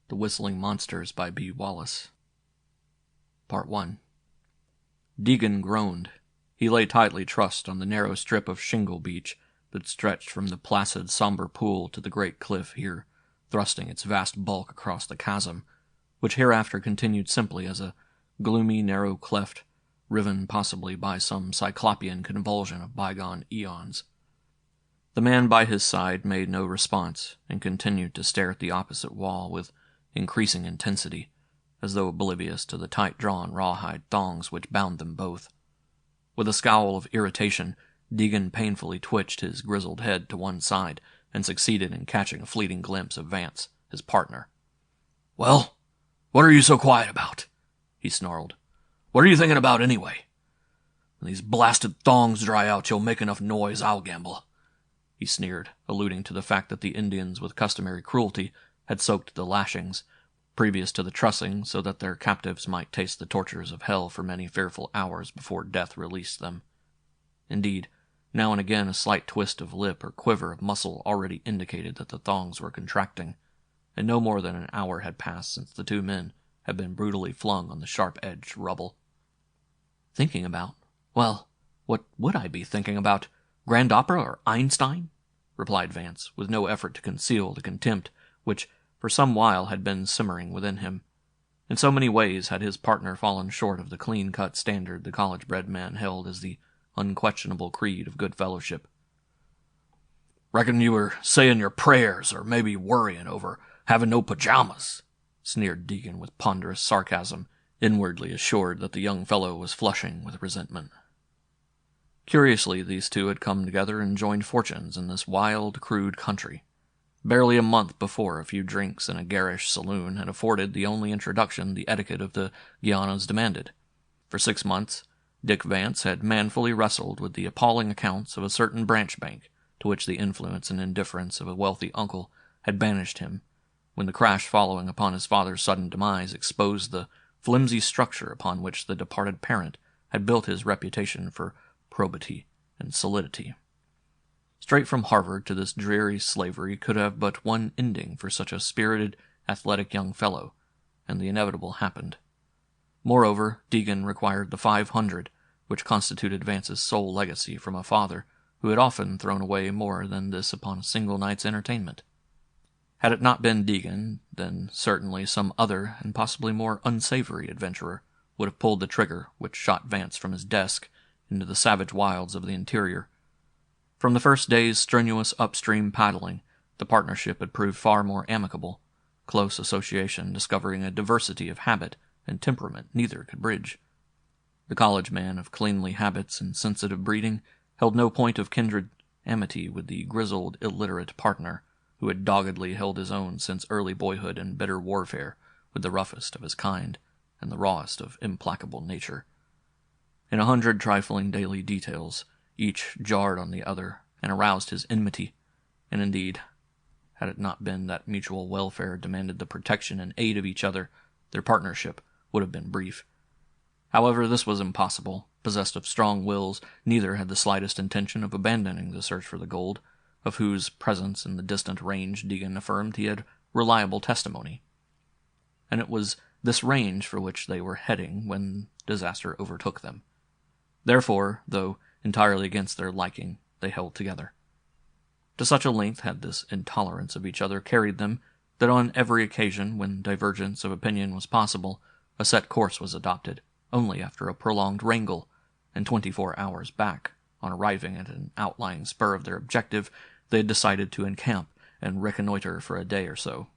The Whistling Monsters by B. Wallis. Part 1. Deegan groaned. He lay tightly trussed on the narrow strip of shingle beach that stretched from the placid, somber pool to the great cliff here, thrusting its vast bulk across the chasm, which hereafter continued simply as a gloomy, narrow cleft, riven possibly by some cyclopean convulsion of bygone eons. The man by his side made no response, and continued to stare at the opposite wall with increasing intensity, as though oblivious to the tight-drawn rawhide thongs which bound them both. With a scowl of irritation, Deegan painfully twitched his grizzled head to one side and succeeded in catching a fleeting glimpse of Vance, his partner. "Well, what are you so quiet about?" he snarled. "What are you thinking about anyway? When these blasted thongs dry out, you'll make enough noise, I'll gamble," he sneered, alluding to the fact that the Indians, with customary cruelty, had soaked the lashings, previous to the trussing, so that their captives might taste the tortures of hell for many fearful hours before death released them. Indeed, now and again a slight twist of lip or quiver of muscle already indicated that the thongs were contracting, and no more than an hour had passed since the two men had been brutally flung on the sharp-edged rubble. "Thinking about? Well, what would I be thinking about? Grand Opera or Einstein?" replied Vance, with no effort to conceal the contempt which for some while had been simmering within him. In so many ways had his partner fallen short of the clean-cut standard the college-bred man held as the unquestionable creed of good fellowship. "Reckon you were saying your prayers, or maybe worrying over having no pajamas," sneered Deegan with ponderous sarcasm, inwardly assured that the young fellow was flushing with resentment. Curiously, these two had come together and joined fortunes in this wild, crude country. Barely a month before, a few drinks in a garish saloon had afforded the only introduction the etiquette of the Guianas demanded. For 6 months, Dick Vance had manfully wrestled with the appalling accounts of a certain branch bank to which the influence and indifference of a wealthy uncle had banished him, when the crash following upon his father's sudden demise exposed the flimsy structure upon which the departed parent had built his reputation for probity and solidity. Straight from Harvard to this dreary slavery could have but one ending for such a spirited, athletic young fellow, and the inevitable happened. Moreover, Deegan required the 500, which constituted Vance's sole legacy from a father who had often thrown away more than this upon a single night's entertainment. Had it not been Deegan, then certainly some other and possibly more unsavory adventurer would have pulled the trigger which shot Vance from his desk into the savage wilds of the interior. From the first day's strenuous upstream paddling, the partnership had proved far more amicable, close association discovering a diversity of habit and temperament neither could bridge. The college man of cleanly habits and sensitive breeding held no point of kindred amity with the grizzled, illiterate partner, who had doggedly held his own since early boyhood in bitter warfare with the roughest of his kind and the rawest of implacable nature. In 100 trifling daily details, each jarred on the other and aroused his enmity, and indeed, had it not been that mutual welfare demanded the protection and aid of each other, their partnership would have been brief. However, this was impossible. Possessed of strong wills, neither had the slightest intention of abandoning the search for the gold, of whose presence in the distant range Deegan affirmed he had reliable testimony. And it was this range for which they were heading when disaster overtook them. Therefore, though entirely against their liking, they held together. To such a length had this intolerance of each other carried them that on every occasion when divergence of opinion was possible, a set course was adopted, only after a prolonged wrangle, and 24 hours back, on arriving at an outlying spur of their objective, they had decided to encamp and reconnoiter for a day or so.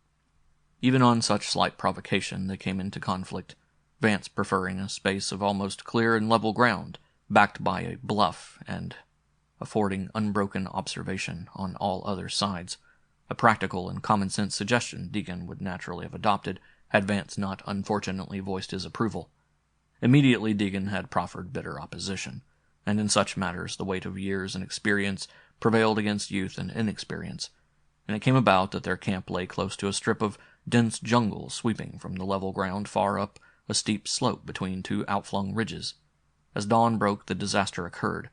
Even on such slight provocation they came into conflict, Vance preferring a space of almost clear and level ground, backed by a bluff and affording unbroken observation on all other sides, a practical and common-sense suggestion Deegan would naturally have adopted had Vance not unfortunately voiced his approval. Immediately Deegan had proffered bitter opposition, and in such matters the weight of years and experience prevailed against youth and inexperience, and it came about that their camp lay close to a strip of dense jungle sweeping from the level ground far up a steep slope between two outflung ridges. As dawn broke, the disaster occurred.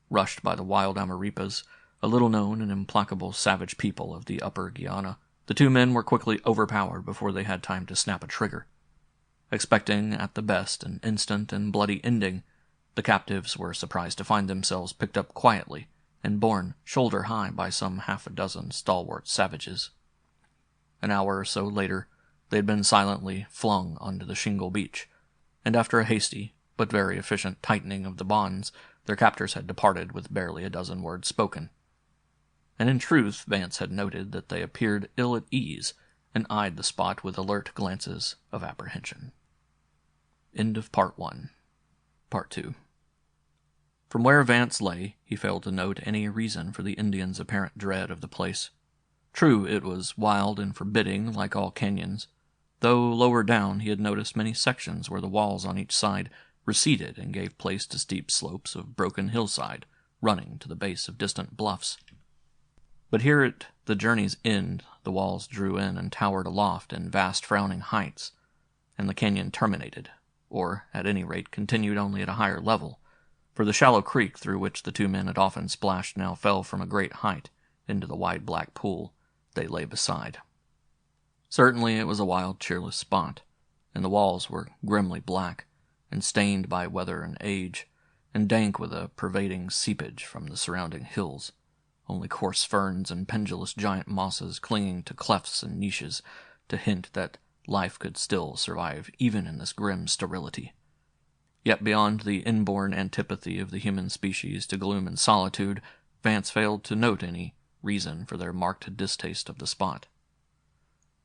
Rushed by the wild Amaripas, a little-known and implacable savage people of the Upper Guiana, The two men were quickly overpowered before they had time to snap a trigger. Expecting, at the best, an instant and bloody ending, the captives were surprised to find themselves picked up quietly and borne shoulder high by some half a dozen stalwart savages. An hour or so later, they had been silently flung onto the shingle beach, and after a hasty but very efficient tightening of the bonds, their captors had departed with barely a dozen words spoken. And in truth, Vance had noted that they appeared ill at ease and eyed the spot with alert glances of apprehension. End of Part 1. Part 2. From where Vance lay, he failed to note any reason for the Indians' apparent dread of the place. True, it was wild and forbidding, like all canyons, though lower down he had noticed many sections where the walls on each side receded and gave place to steep slopes of broken hillside, running to the base of distant bluffs. But here at the journey's end, the walls drew in and towered aloft in vast frowning heights, and the canyon terminated, or at any rate continued only at a higher level, for the shallow creek through which the two men had often splashed now fell from a great height into the wide black pool they lay beside. Certainly it was a wild, cheerless spot, and the walls were grimly black, and stained by weather and age, and dank with a pervading seepage from the surrounding hills, only coarse ferns and pendulous giant mosses clinging to clefts and niches to hint that life could still survive even in this grim sterility. Yet beyond the inborn antipathy of the human species to gloom and solitude, Vance failed to note any reason for their marked distaste of the spot.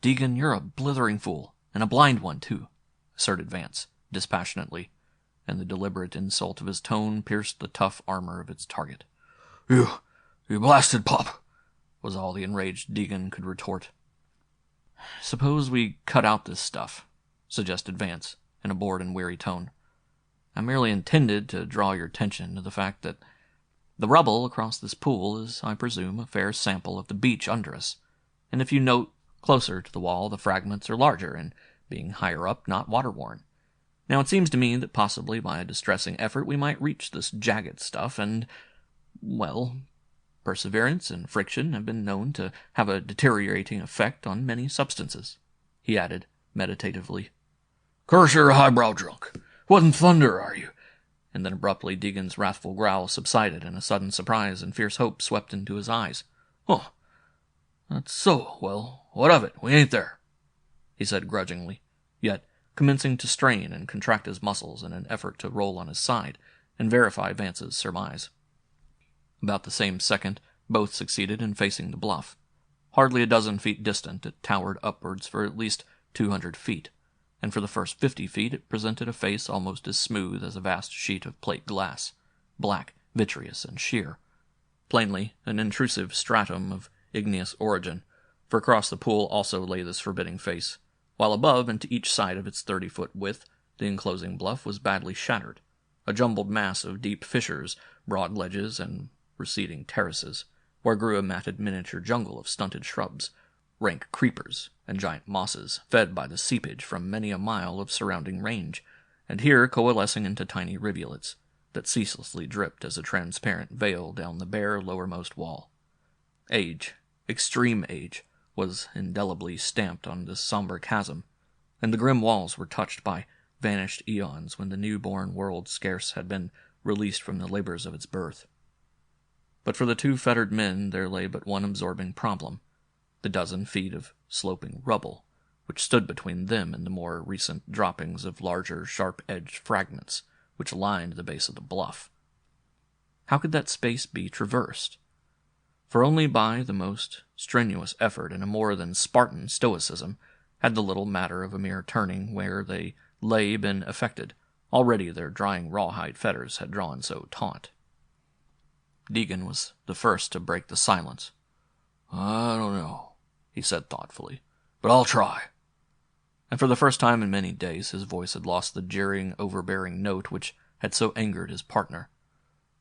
"Deegan, you're a blithering fool, and a blind one, too," asserted Vance, dispassionately, and the deliberate insult of his tone pierced the tough armor of its target. You blasted pup," was all the enraged Deegan could retort. "Suppose we cut out this stuff," suggested Vance, in a bored and weary tone. "I merely intended to draw your attention to the fact that the rubble across this pool is, I presume, a fair sample of the beach under us, and if you note closer to the wall, the fragments are larger, and, being higher up, not water-worn. Now it seems to me that possibly by a distressing effort we might reach this jagged stuff, and, well, perseverance and friction have been known to have a deteriorating effect on many substances," he added, meditatively. "Curse your highbrow drunk! What in thunder are you?" And then abruptly Deegan's wrathful growl subsided, and a sudden surprise and fierce hope swept into his eyes. "Oh, that's so. Well, what of it? We ain't there," he said grudgingly, yet commencing to strain and contract his muscles in an effort to roll on his side and verify Vance's surmise. About the same second, both succeeded in facing the bluff. Hardly a dozen feet distant, it towered upwards for at least 200 feet, and for the first 50 feet it presented a face almost as smooth as a vast sheet of plate glass, black, vitreous, and sheer. Plainly an intrusive stratum of igneous origin, for across the pool also lay this forbidding face, while above and to each side of its 30-foot width the enclosing bluff was badly shattered, a jumbled mass of deep fissures, broad ledges, and receding terraces, where grew a matted miniature jungle of stunted shrubs, rank creepers, and giant mosses, fed by the seepage from many a mile of surrounding range, and here coalescing into tiny rivulets that ceaselessly dripped as a transparent veil down the bare lowermost wall. Age, extreme age, was indelibly stamped on this somber chasm, and the grim walls were touched by vanished eons when the new-born world scarce had been released from the labors of its birth. But for the two fettered men there lay but one absorbing problem, the dozen feet of sloping rubble, which stood between them and the more recent droppings of larger, sharp-edged fragments which lined the base of the bluff. How could that space be traversed? For only by the most strenuous effort and a more than Spartan stoicism had the little matter of a mere turning where they lay been effected. Already their drying rawhide fetters had drawn so taut. Deegan was the first to break the silence. "I don't know," he said thoughtfully, "but I'll try." And for the first time in many days his voice had lost the jeering, overbearing note which had so angered his partner.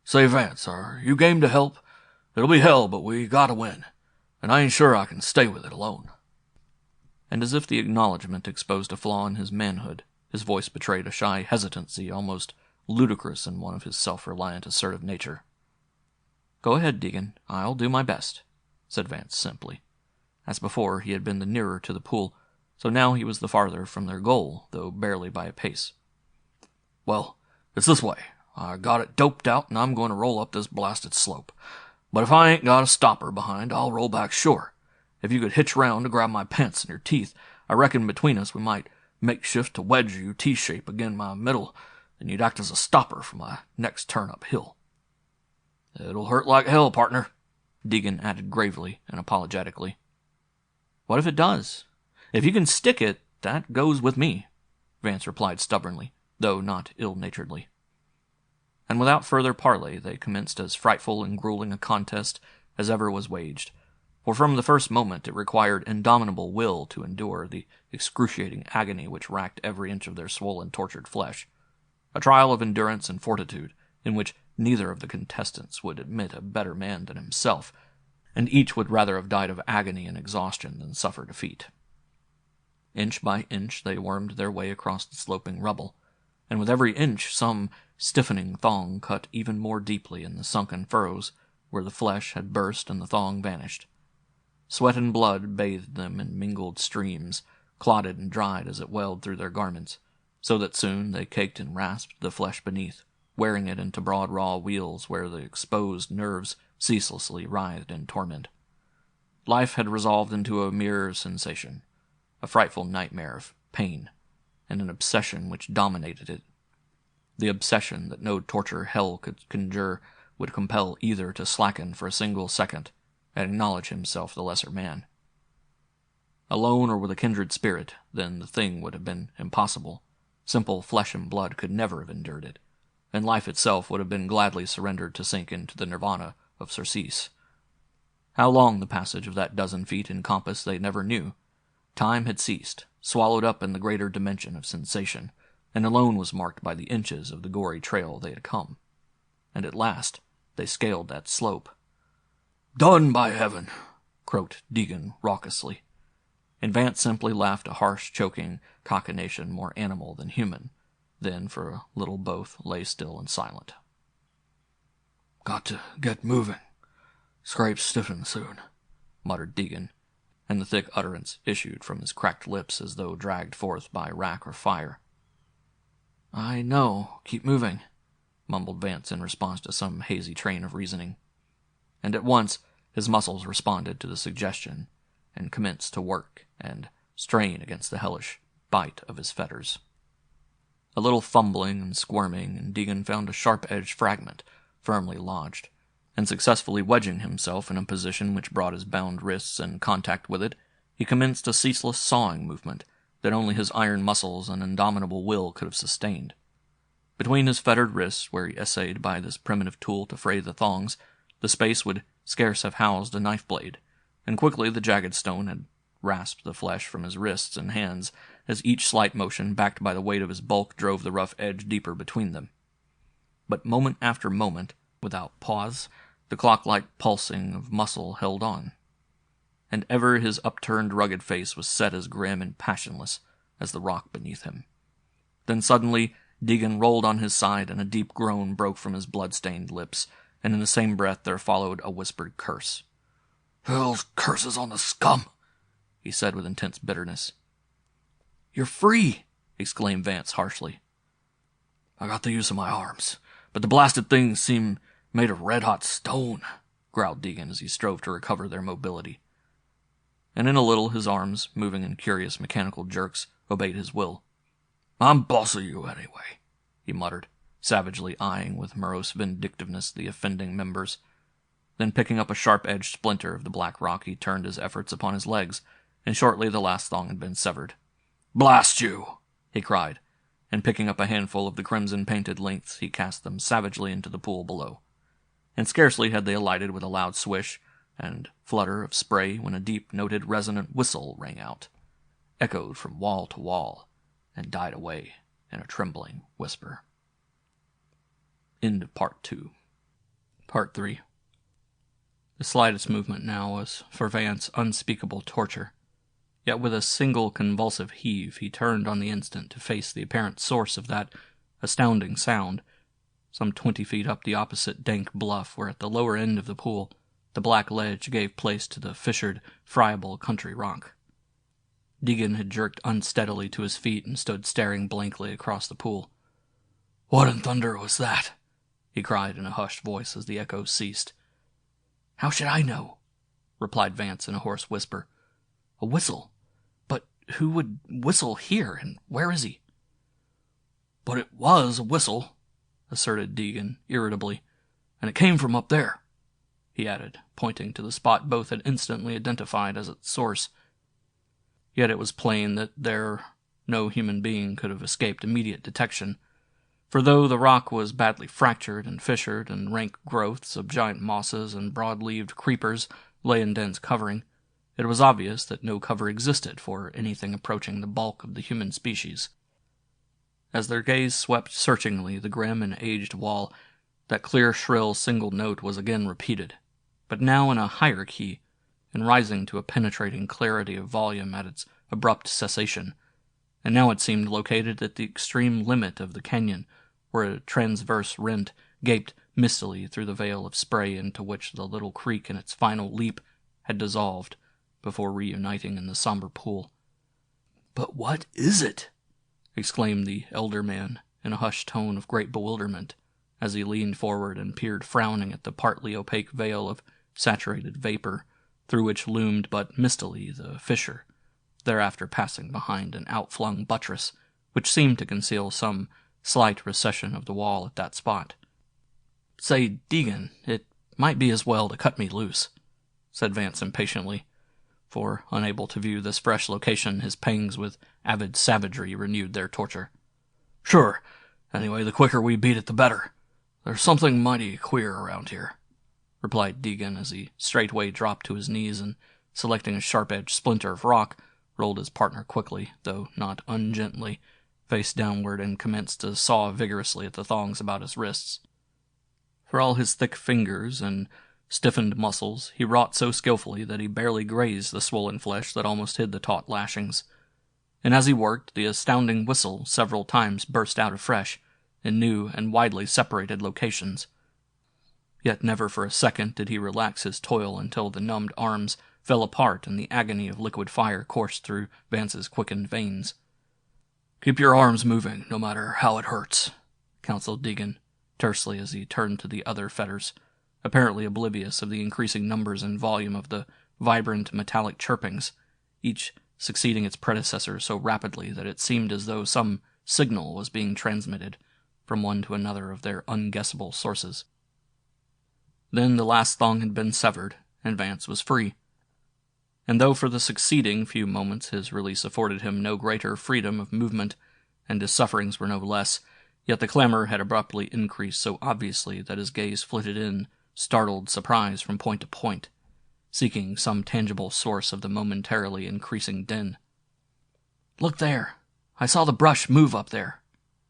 "Say, Vance, are you game to help? It'll be hell, but we gotta win, and I ain't sure I can stay with it alone." And as if the acknowledgment exposed a flaw in his manhood, his voice betrayed a shy hesitancy almost ludicrous in one of his self-reliant, assertive nature. "Go ahead, Deegan. I'll do my best," said Vance simply. As before, he had been the nearer to the pool, so now he was the farther from their goal, though barely by a pace. "Well, it's this way. I got it doped out, and I'm going to roll up this blasted slope. But if I ain't got a stopper behind, I'll roll back sure. If you could hitch round to grab my pants in your teeth, I reckon between us we might make shift to wedge you T-shape agin my middle, and you'd act as a stopper for my next turn uphill." "It'll hurt like hell, partner," Deegan added gravely and apologetically. "What if it does? If you can stick it, that goes with me," Vance replied stubbornly, though not ill-naturedly. And without further parley, they commenced as frightful and grueling a contest as ever was waged, for from the first moment it required indomitable will to endure the excruciating agony which racked every inch of their swollen, tortured flesh, a trial of endurance and fortitude in which neither of the contestants would admit a better man than himself, and each would rather have died of agony and exhaustion than suffer defeat. Inch by inch they wormed their way across the sloping rubble, and with every inch some stiffening thong cut even more deeply in the sunken furrows where the flesh had burst and the thong vanished. Sweat and blood bathed them in mingled streams, clotted and dried as it welled through their garments, so that soon they caked and rasped the flesh beneath, wearing it into broad raw weals where the exposed nerves ceaselessly writhed in torment. Life had resolved into a mere sensation, a frightful nightmare of pain, and an obsession which dominated it. The obsession that no torture hell could conjure would compel either to slacken for a single second and acknowledge himself the lesser man. Alone or with a kindred spirit, then the thing would have been impossible. Simple flesh and blood could never have endured it, and life itself would have been gladly surrendered to sink into the nirvana of surcease. How long the passage of that dozen feet encompassed they never knew. Time had ceased, swallowed up in the greater dimension of sensation, and alone was marked by the inches of the gory trail they had come. And at last they scaled that slope. "Done, by heaven!" croaked Deegan raucously, and Vance simply laughed a harsh, choking cachinnation more animal than human. Then, for a little, both lay still and silent. "Got to get moving. Scrape's stiffen soon," muttered Deegan, and the thick utterance issued from his cracked lips as though dragged forth by rack or fire. "I know. Keep moving," mumbled Vance in response to some hazy train of reasoning. And at once his muscles responded to the suggestion and commenced to work and strain against the hellish bite of his fetters. A little fumbling and squirming, and Deegan found a sharp-edged fragment firmly lodged, and successfully wedging himself in a position which brought his bound wrists in contact with it, he commenced a ceaseless sawing movement that only his iron muscles and indomitable will could have sustained. Between his fettered wrists, where he essayed by this primitive tool to fray the thongs, the space would scarce have housed a knife blade, and quickly the jagged stone had rasped the flesh from his wrists and hands as each slight motion, backed by the weight of his bulk, drove the rough edge deeper between them. But moment after moment, without pause, the clock-like pulsing of muscle held on, and ever his upturned rugged face was set as grim and passionless as the rock beneath him. Then suddenly Deegan rolled on his side, and a deep groan broke from his blood-stained lips, and in the same breath there followed a whispered curse. "Hell's curses on the scum!" he said with intense bitterness. "You're free!" exclaimed Vance harshly. "I got the use of my arms, but the blasted things seem made of red-hot stone," growled Deegan as he strove to recover their mobility. And in a little his arms, moving in curious mechanical jerks, obeyed his will. "I'm boss of you anyway," he muttered, savagely eyeing with morose vindictiveness the offending members. Then picking up a sharp-edged splinter of the black rock, he turned his efforts upon his legs, and shortly the last thong had been severed. "Blast you!" he cried, and picking up a handful of the crimson-painted lengths, he cast them savagely into the pool below. And scarcely had they alighted with a loud swish and flutter of spray when a deep-noted resonant whistle rang out, echoed from wall to wall, and died away in a trembling whisper. End of Part 2. Part 3. The slightest movement now was for Vance unspeakable torture. Yet with a single convulsive heave he turned on the instant to face the apparent source of that astounding sound, some 20 feet up the opposite dank bluff where at the lower end of the pool the black ledge gave place to the fissured, friable country rock. Deegan had jerked unsteadily to his feet and stood staring blankly across the pool. "What in thunder was that?" he cried in a hushed voice as the echoes ceased. "How should I know?" replied Vance in a hoarse whisper. "A whistle. But who would whistle here, and where is he?" "But it was a whistle," asserted Deegan irritably, "and it came from up there," he added, pointing to the spot both had instantly identified as its source. Yet it was plain that there no human being could have escaped immediate detection, for though the rock was badly fractured and fissured, and rank growths of giant mosses and broad-leaved creepers lay in dense covering, it was obvious that no cover existed for anything approaching the bulk of the human species. As their gaze swept searchingly the grim and aged wall, that clear, shrill single note was again repeated, but now in a higher key, and rising to a penetrating clarity of volume at its abrupt cessation, and now it seemed located at the extreme limit of the canyon, where a transverse rent gaped mistily through the veil of spray into which the little creek in its final leap had dissolved before reuniting in the somber pool. "But what is it?" exclaimed the elder man in a hushed tone of great bewilderment, as he leaned forward and peered frowning at the partly opaque veil of saturated vapor, through which loomed but mistily the fissure, thereafter passing behind an outflung buttress, which seemed to conceal some slight recession of the wall at that spot. "Say, Deegan, it might be as well to cut me loose," said Vance impatiently, for, unable to view this fresh location, his pangs with avid savagery renewed their torture. "Sure. Anyway, the quicker we beat it, the better. There's something mighty queer around here," replied Deegan as he straightway dropped to his knees and, selecting a sharp-edged splinter of rock, rolled his partner quickly, though not ungently, face downward and commenced to saw vigorously at the thongs about his wrists. For all his thick fingers and stiffened muscles, he wrought so skillfully that he barely grazed the swollen flesh that almost hid the taut lashings. And as he worked, the astounding whistle several times burst out afresh, in new and widely separated locations. Yet never for a second did he relax his toil until the numbed arms fell apart and the agony of liquid fire coursed through Vance's quickened veins. "Keep your arms moving, no matter how it hurts," counseled Deegan, tersely as he turned to the other fetters, apparently oblivious of the increasing numbers and volume of the vibrant metallic chirpings, each succeeding its predecessor so rapidly that it seemed as though some signal was being transmitted from one to another of their unguessable sources. Then the last thong had been severed, and Vance was free. And though for the succeeding few moments his release afforded him no greater freedom of movement, and his sufferings were no less, yet the clamor had abruptly increased so obviously that his gaze flitted in startled surprise from point to point, seeking some tangible source of the momentarily increasing din. "Look there! I saw the brush move up there!"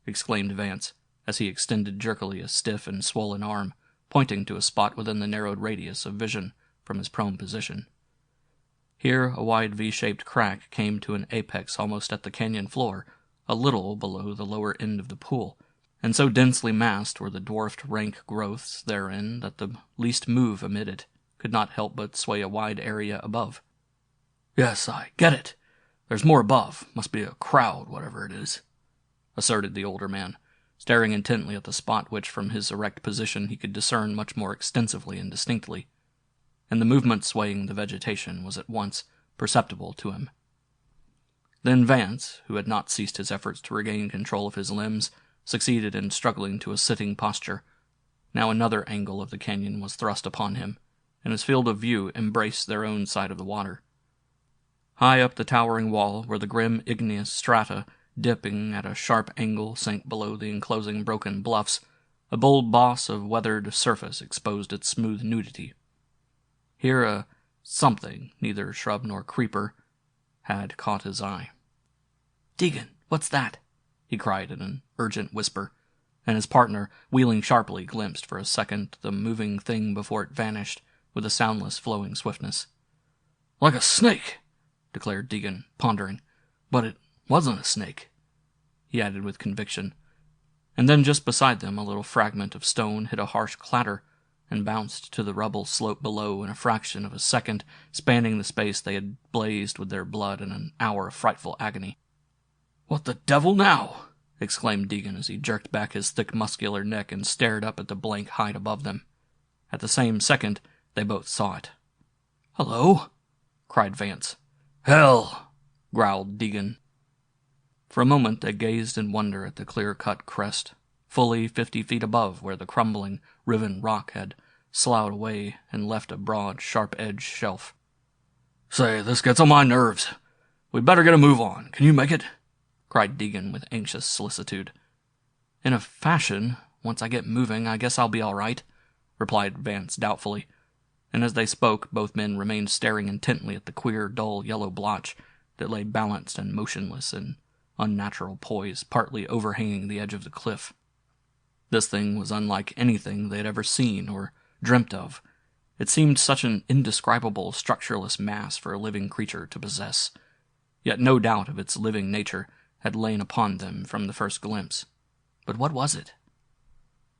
exclaimed Vance, as he extended jerkily a stiff and swollen arm, pointing to a spot within the narrowed radius of vision from his prone position. Here a wide V-shaped crack came to an apex almost at the canyon floor, a little below the lower end of the pool, and so densely massed were the dwarfed rank growths therein that the least move amid it could not help but sway a wide area above. "Yes, I get it. There's more above. Must be a crowd, whatever it is," asserted the older man, staring intently at the spot which from his erect position he could discern much more extensively and distinctly, and the movement swaying the vegetation was at once perceptible to him. Then Vance, who had not ceased his efforts to regain control of his limbs, succeeded in struggling to a sitting posture. Now another angle of the canyon was thrust upon him, and his field of view embraced their own side of the water. High up the towering wall were the grim igneous strata, dipping at a sharp angle sank below the enclosing broken bluffs. A bold boss of weathered surface exposed its smooth nudity. Here a something, neither shrub nor creeper, had caught his eye. "Deegan, what's that?" he cried in an urgent whisper, and his partner, wheeling sharply, glimpsed for a second the moving thing before it vanished with a soundless flowing swiftness. "Like a snake," declared Deegan, pondering. "But it wasn't a snake," he added with conviction. And then just beside them a little fragment of stone hit a harsh clatter, and bounced to the rubble slope below in a fraction of a second, spanning the space they had blazed with their blood in an hour of frightful agony. "What the devil now?" exclaimed Deegan as he jerked back his thick muscular neck and stared up at the blank height above them. At the same second, they both saw it. "Hello?" cried Vance. "Hell!" growled Deegan. For a moment they gazed in wonder at the clear-cut crest, fully 50 feet above where the crumbling, riven rock had sloughed away and left a broad, sharp-edged shelf. "Say, this gets on my nerves. We'd better get a move on. Can you make it?" cried Deegan with anxious solicitude. "In a fashion. Once I get moving, I guess I'll be all right," replied Vance doubtfully, and as they spoke, both men remained staring intently at the queer, dull yellow blotch that lay balanced and motionless in unnatural poise, partly overhanging the edge of the cliff. This thing was unlike anything they had ever seen or dreamt of. It seemed such an indescribable, structureless mass for a living creature to possess, yet no doubt of its living nature had lain upon them from the first glimpse. But what was it?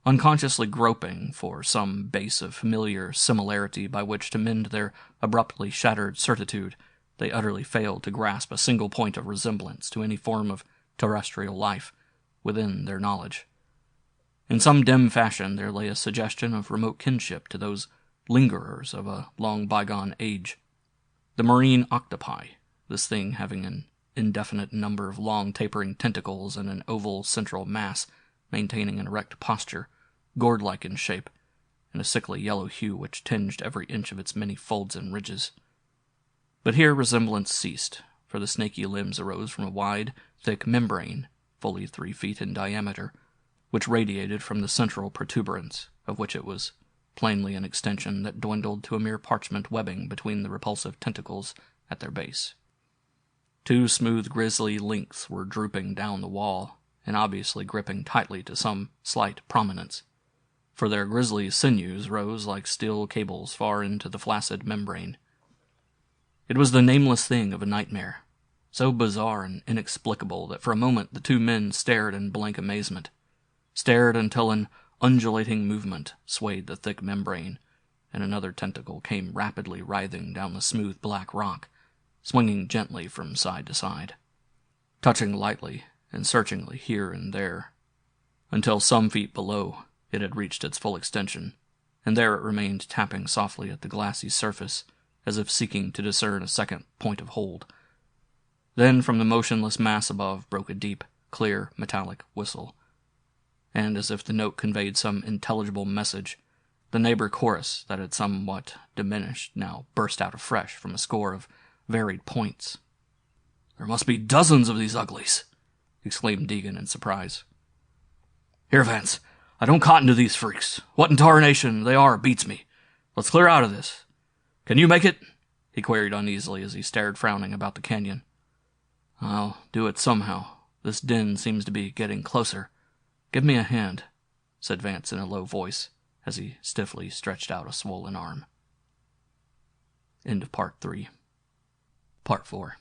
Unconsciously groping for some base of familiar similarity by which to mend their abruptly shattered certitude, they utterly failed to grasp a single point of resemblance to any form of terrestrial life within their knowledge. In some dim fashion there lay a suggestion of remote kinship to those lingerers of a long bygone age. The marine octopi, this thing having an indefinite number of long tapering tentacles and an oval central mass, maintaining an erect posture, gourd-like in shape, and a sickly yellow hue which tinged every inch of its many folds and ridges. But here resemblance ceased, for the snaky limbs arose from a wide, thick membrane, fully 3 feet in diameter, which radiated from the central protuberance, of which it was plainly an extension that dwindled to a mere parchment webbing between the repulsive tentacles at their base. 2 smooth grisly links were drooping down the wall, and obviously gripping tightly to some slight prominence, for their grisly sinews rose like steel cables far into the flaccid membrane. It was the nameless thing of a nightmare, so bizarre and inexplicable that for a moment the 2 men stared in blank amazement, stared until an undulating movement swayed the thick membrane, and another tentacle came rapidly writhing down the smooth black rock, swinging gently from side to side, touching lightly and searchingly here and there, until some feet below it had reached its full extension, and there it remained tapping softly at the glassy surface, as if seeking to discern a second point of hold. Then from the motionless mass above broke a deep, clear, metallic whistle, and as if the note conveyed some intelligible message, the neighbor chorus that had somewhat diminished now burst out afresh from a score of varied points. "There must be dozens of these uglies," exclaimed Deegan in surprise. "Here, Vance, I don't cotton to these freaks. What in tarnation they are beats me. Let's clear out of this. Can you make it?" he queried uneasily as he stared frowning about the canyon. "I'll do it somehow. This din seems to be getting closer. Give me a hand," said Vance in a low voice, as he stiffly stretched out a swollen arm. End of Part 3. Part 4.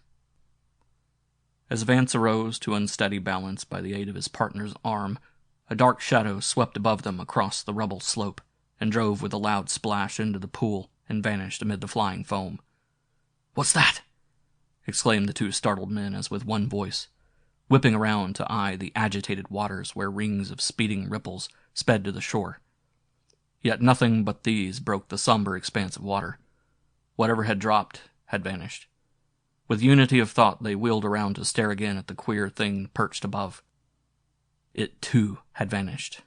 As Vance arose to unsteady balance by the aid of his partner's arm, a dark shadow swept above them across the rubble slope, and drove with a loud splash into the pool and vanished amid the flying foam. "What's that?" exclaimed the 2 startled men as with one voice, whipping around to eye the agitated waters where rings of speeding ripples sped to the shore. Yet nothing but these broke the somber expanse of water. Whatever had dropped had vanished. With unity of thought they wheeled around to stare again at the queer thing perched above. It, too, had vanished.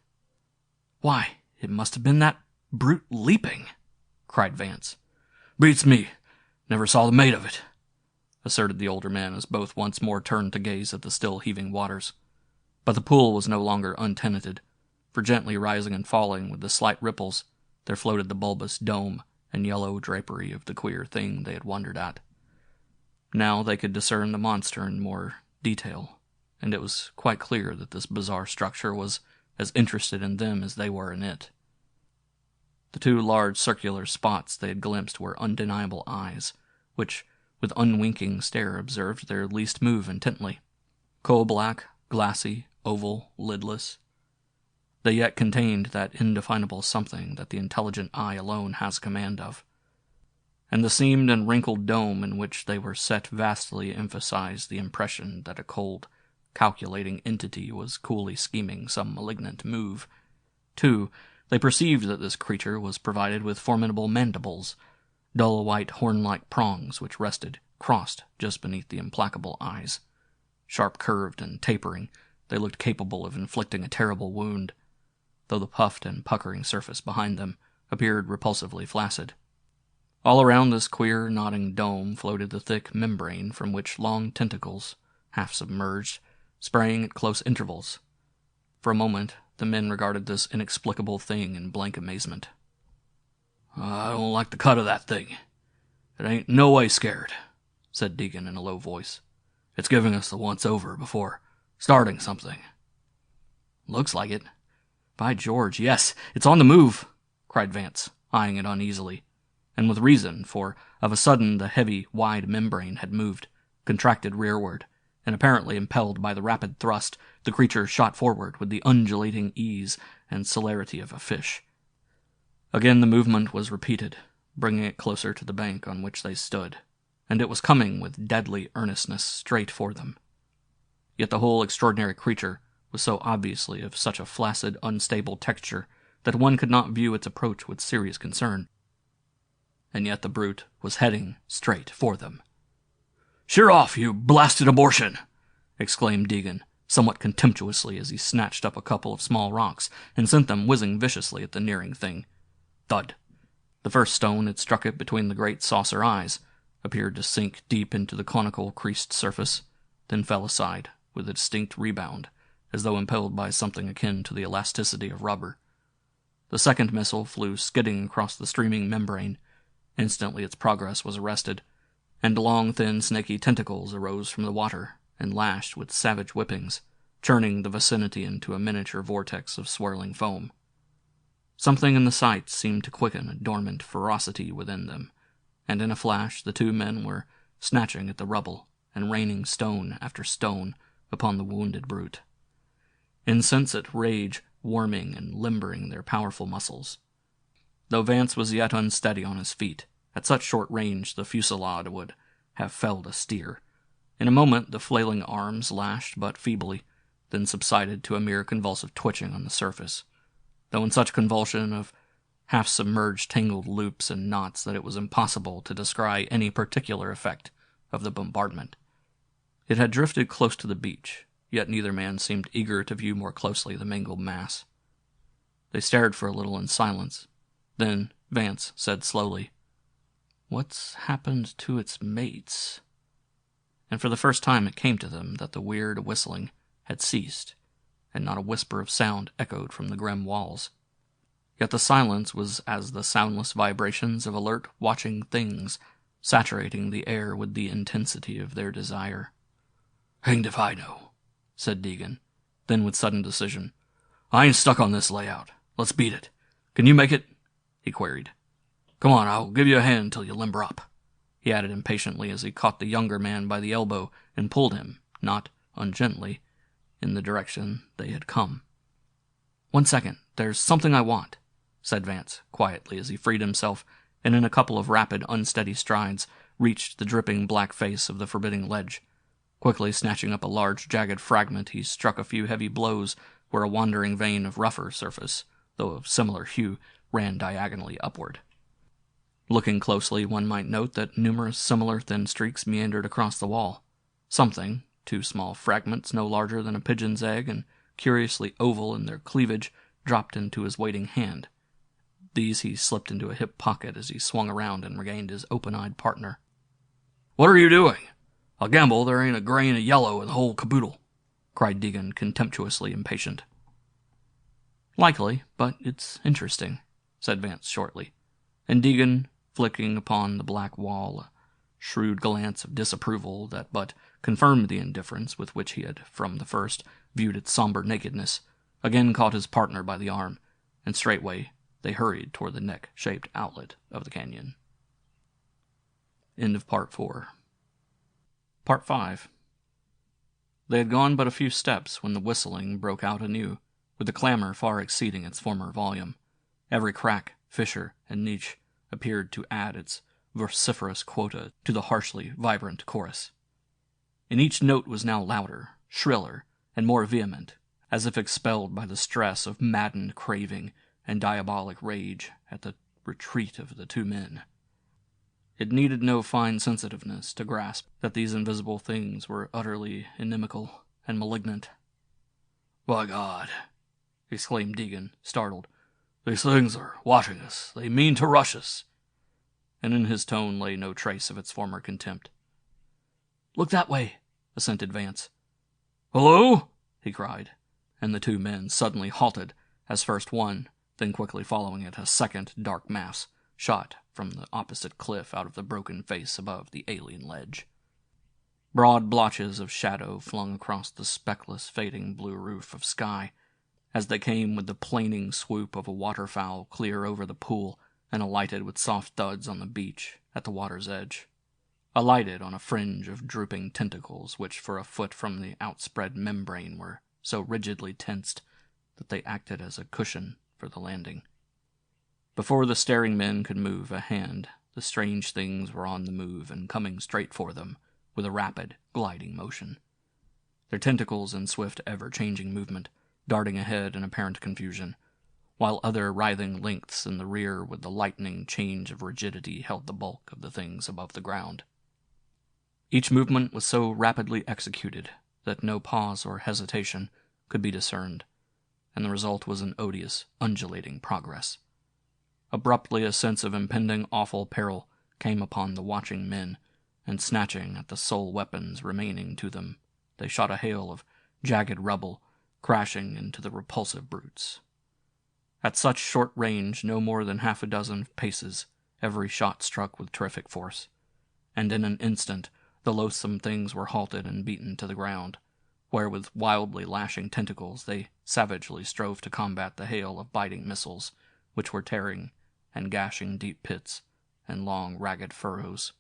"Why, it must have been that brute leaping," cried Vance. "Beats me. Never saw the mate of it," asserted the older man as both once more turned to gaze at the still heaving waters. But the pool was no longer untenanted, for gently rising and falling with the slight ripples, there floated the bulbous dome and yellow drapery of the queer thing they had wondered at. Now they could discern the monster in more detail, and it was quite clear that this bizarre structure was as interested in them as they were in it. The 2 large circular spots they had glimpsed were undeniable eyes, which, with unwinking stare, observed their least move intently. Coal-black, glassy, oval, lidless. They yet contained that indefinable something that the intelligent eye alone has command of. And the seamed and wrinkled dome in which they were set vastly emphasized the impression that a cold, calculating entity was coolly scheming some malignant move. Too, they perceived that this creature was provided with formidable mandibles, dull white horn-like prongs which rested, crossed, just beneath the implacable eyes. Sharp-curved and tapering, they looked capable of inflicting a terrible wound, though the puffed and puckering surface behind them appeared repulsively flaccid. All around this queer, nodding dome floated the thick membrane from which long tentacles, half submerged, sprang at close intervals. For a moment, the men regarded this inexplicable thing in blank amazement. "I don't like the cut of that thing. It ain't no way scared," said Deegan in a low voice. "It's giving us the once-over before starting something." "Looks like it. By George, yes, it's on the move," cried Vance, eyeing it uneasily. And with reason, for of a sudden the heavy, wide membrane had moved, contracted rearward, and apparently impelled by the rapid thrust, the creature shot forward with the undulating ease and celerity of a fish. Again the movement was repeated, bringing it closer to the bank on which they stood, and it was coming with deadly earnestness straight for them. Yet the whole extraordinary creature was so obviously of such a flaccid, unstable texture that one could not view its approach with serious concern. And yet the brute was heading straight for them. "Sheer off, you blasted abortion!" exclaimed Deegan, somewhat contemptuously as he snatched up a couple of small rocks and sent them whizzing viciously at the nearing thing. Thud. The first stone had struck it between the great saucer eyes, appeared to sink deep into the conical creased surface, then fell aside with a distinct rebound, as though impelled by something akin to the elasticity of rubber. The second missile flew skidding across the streaming membrane. Instantly its progress was arrested, and long, thin, snaky tentacles arose from the water and lashed with savage whippings, churning the vicinity into a miniature vortex of swirling foam. Something in the sight seemed to quicken a dormant ferocity within them, and in a flash the two men were snatching at the rubble and raining stone after stone upon the wounded brute. Insensate rage warming and limbering their powerful muscles. Though Vance was yet unsteady on his feet, at such short range the fusillade would have felled a steer. In a moment the flailing arms lashed but feebly, then subsided to a mere convulsive twitching on the surface, though in such convulsion of half-submerged tangled loops and knots that it was impossible to descry any particular effect of the bombardment. It had drifted close to the beach, yet neither man seemed eager to view more closely the mangled mass. They stared for a little in silence. Then Vance said slowly, "What's happened to its mates?" And for the first time it came to them that the weird whistling had ceased, and not a whisper of sound echoed from the grim walls. Yet the silence was as the soundless vibrations of alert, watching things, saturating the air with the intensity of their desire. "Hanged if I know," said Deegan. Then with sudden decision, "I ain't stuck on this layout. Let's beat it. Can you make it?" he queried. "Come on, I'll give you a hand till you limber up," he added impatiently as he caught the younger man by the elbow and pulled him, not ungently, in the direction they had come. "1 second, there's something I want," said Vance, quietly, as he freed himself, and in a couple of rapid, unsteady strides, reached the dripping black face of the forbidding ledge. Quickly snatching up a large, jagged fragment, he struck a few heavy blows where a wandering vein of rougher surface, though of similar hue, ran diagonally upward. Looking closely, one might note that numerous similar thin streaks meandered across the wall. Something, 2 small fragments no larger than a pigeon's egg and curiously oval in their cleavage, dropped into his waiting hand. These he slipped into a hip pocket as he swung around and regained his open-eyed partner. "What are you doing? I'll gamble there ain't a grain of yellow in the whole caboodle," cried Deegan, contemptuously impatient. "Likely, but it's interesting," said Vance shortly, and Deegan, flicking upon the black wall a shrewd glance of disapproval that but confirmed the indifference with which he had from the first viewed its somber nakedness, again caught his partner by the arm, and straightway they hurried toward the neck-shaped outlet of the canyon. End of Part 4. Part 5. They had gone but a few steps when the whistling broke out anew, with the clamor far exceeding its former volume. Every crack, fissure, and niche appeared to add its vociferous quota to the harshly vibrant chorus. And each note was now louder, shriller, and more vehement, as if expelled by the stress of maddened craving and diabolic rage at the retreat of the two men. It needed no fine sensitiveness to grasp that these invisible things were utterly inimical and malignant. "By God!" exclaimed Deegan, startled. "These things are watching us. They mean to rush us." And in his tone lay no trace of its former contempt. "Look that way," assented Vance. "Hello!" he cried, and the two men suddenly halted as first one, then quickly following it a second dark mass, shot from the opposite cliff out of the broken face above the alien ledge. Broad blotches of shadow flung across the speckless, fading blue roof of sky, as they came with the planing swoop of a waterfowl clear over the pool and alighted with soft thuds on the beach at the water's edge. Alighted on a fringe of drooping tentacles which for a foot from the outspread membrane were so rigidly tensed that they acted as a cushion for the landing. Before the staring men could move a hand, the strange things were on the move and coming straight for them with a rapid, gliding motion. Their tentacles in swift, ever-changing movement, darting ahead in apparent confusion, while other writhing lengths in the rear with the lightning change of rigidity held the bulk of the things above the ground. Each movement was so rapidly executed that no pause or hesitation could be discerned, and the result was an odious, undulating progress. Abruptly a sense of impending awful peril came upon the watching men, and snatching at the sole weapons remaining to them, they shot a hail of jagged rubble, crashing into the repulsive brutes. At such short range, no more than half a dozen paces, every shot struck with terrific force, and in an instant the loathsome things were halted and beaten to the ground, where with wildly lashing tentacles they savagely strove to combat the hail of biting missiles, which were tearing and gashing deep pits and long, ragged furrows.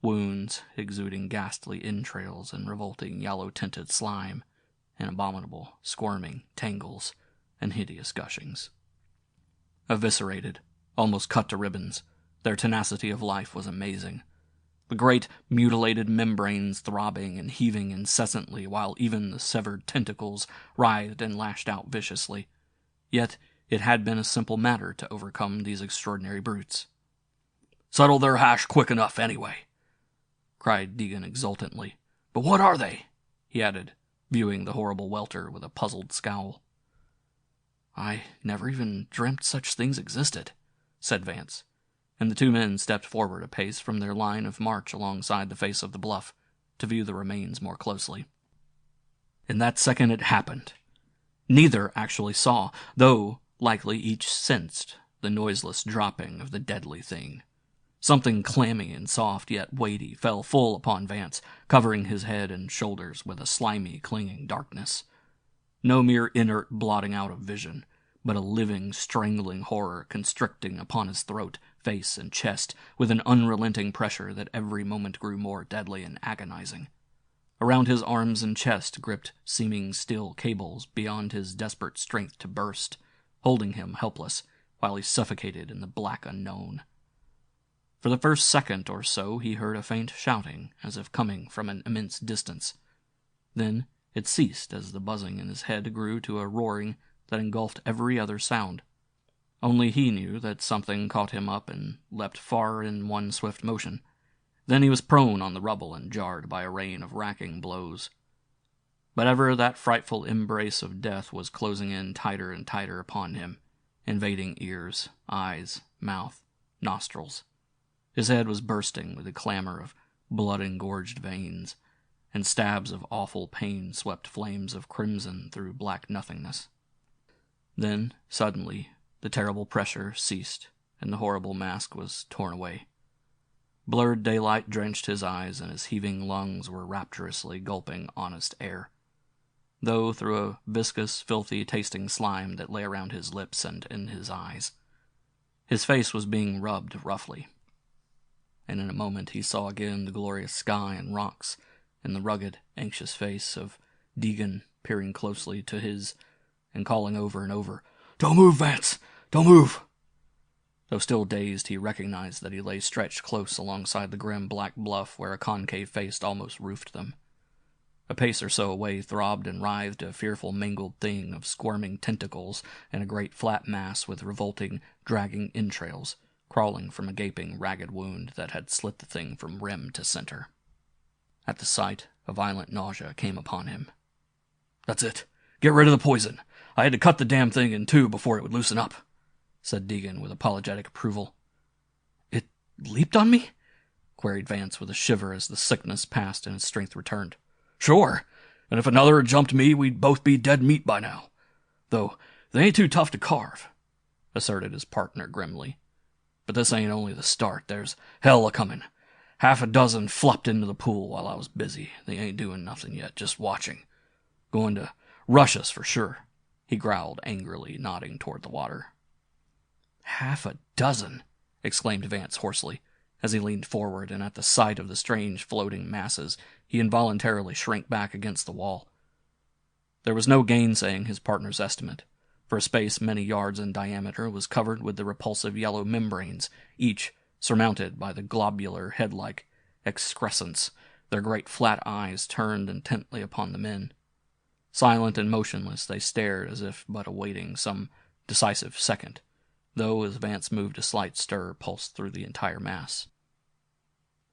Wounds exuding ghastly entrails and revolting yellow-tinted slime, and abominable, squirming tangles and hideous gushings. Eviscerated, almost cut to ribbons, their tenacity of life was amazing. The great mutilated membranes throbbing and heaving incessantly while even the severed tentacles writhed and lashed out viciously. Yet it had been a simple matter to overcome these extraordinary brutes. "Settle their hash quick enough, anyway," cried Deegan exultantly. "But what are they?" he added, viewing the horrible welter with a puzzled scowl. "I never even dreamt such things existed," said Vance, and the two men stepped forward a pace from their line of march alongside the face of the bluff to view the remains more closely. In that second it happened. Neither actually saw, though likely each sensed, the noiseless dropping of the deadly thing. Something clammy and soft yet weighty fell full upon Vance, covering his head and shoulders with a slimy, clinging darkness. No mere inert blotting out of vision, but a living, strangling horror constricting upon his throat, face, and chest with an unrelenting pressure that every moment grew more deadly and agonizing. Around his arms and chest gripped seeming steel cables beyond his desperate strength to burst, holding him helpless while he suffocated in the black unknown. For the first second or so he heard a faint shouting, as if coming from an immense distance. Then it ceased as the buzzing in his head grew to a roaring that engulfed every other sound. Only he knew that something caught him up and leapt far in one swift motion. Then he was prone on the rubble and jarred by a rain of racking blows. But ever that frightful embrace of death was closing in tighter and tighter upon him, invading ears, eyes, mouth, nostrils. His head was bursting with the clamor of blood-engorged veins, and stabs of awful pain swept flames of crimson through black nothingness. Then, suddenly, the terrible pressure ceased, and the horrible mask was torn away. Blurred daylight drenched his eyes, and his heaving lungs were rapturously gulping honest air, though through a viscous, filthy-tasting slime that lay around his lips and in his eyes. His face was being rubbed roughly, and in a moment he saw again the glorious sky and rocks, and the rugged, anxious face of Deegan peering closely to his and calling over and over, "Don't move, Vance! Don't move!" Though still dazed, he recognized that he lay stretched close alongside the grim black bluff where a concave face almost roofed them. A pace or so away throbbed and writhed a fearful mangled thing of squirming tentacles and a great flat mass with revolting, dragging entrails, crawling from a gaping, ragged wound that had slit the thing from rim to center. At the sight, a violent nausea came upon him. "That's it. Get rid of the poison. I had to cut the damn thing in two before it would loosen up," said Deegan with apologetic approval. "It leaped on me?" queried Vance with a shiver as the sickness passed and his strength returned. "Sure, and if another had jumped me, we'd both be dead meat by now. Though they ain't too tough to carve," asserted his partner grimly. "But this ain't only the start. There's hell a-comin'. Half a dozen flopped into the pool while I was busy. They ain't doing nothing yet, just watching. Going to rush us for sure," he growled angrily, nodding toward the water. "Half a dozen!" exclaimed Vance hoarsely, as he leaned forward, and at the sight of the strange floating masses, he involuntarily shrank back against the wall. There was no gainsaying his partner's estimate, for a space many yards in diameter was covered with the repulsive yellow membranes, each surmounted by the globular head-like excrescence, their great flat eyes turned intently upon the men. Silent and motionless, they stared as if but awaiting some decisive second, though as Vance moved a slight stir pulsed through the entire mass.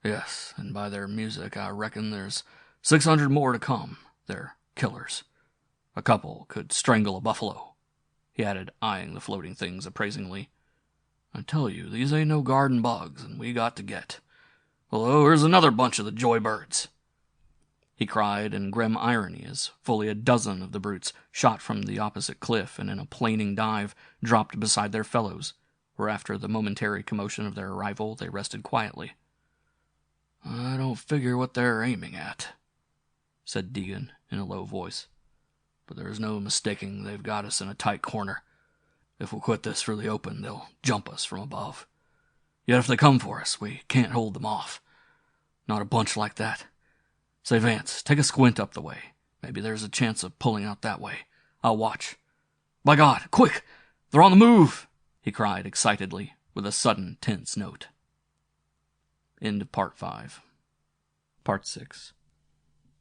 "Yes, and by their music I reckon there's 600 more to come. They're killers. A couple could strangle a buffalo," he added, eyeing the floating things appraisingly. "I tell you, these ain't no garden bugs, and we got to get. Hello, here's another bunch of the joy-birds," he cried in grim irony as fully a dozen of the brutes shot from the opposite cliff and in a planing dive dropped beside their fellows, where after the momentary commotion of their arrival they rested quietly. "I don't figure what they're aiming at," said Deegan in a low voice, "but there's no mistaking they've got us in a tight corner. If we quit this for the open, they'll jump us from above. Yet if they come for us, we can't hold them off. Not a bunch like that. Say, Vance, take a squint up the way. Maybe there's a chance of pulling out that way. I'll watch. By God, quick! They're on the move!" he cried excitedly, with a sudden tense note. End of Part 5. Part 6.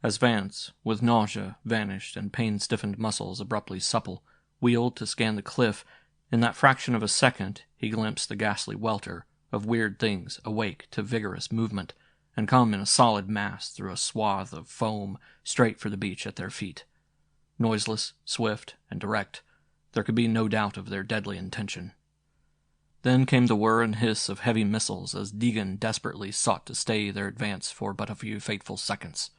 As Vance, with nausea vanished and pain-stiffened muscles abruptly supple, wheeled to scan the cliff, in that fraction of a second he glimpsed the ghastly welter of weird things awake to vigorous movement, and come in a solid mass through a swath of foam straight for the beach at their feet. Noiseless, swift, and direct, there could be no doubt of their deadly intention. Then came the whir and hiss of heavy missiles as Deegan desperately sought to stay their advance for but a few fateful seconds.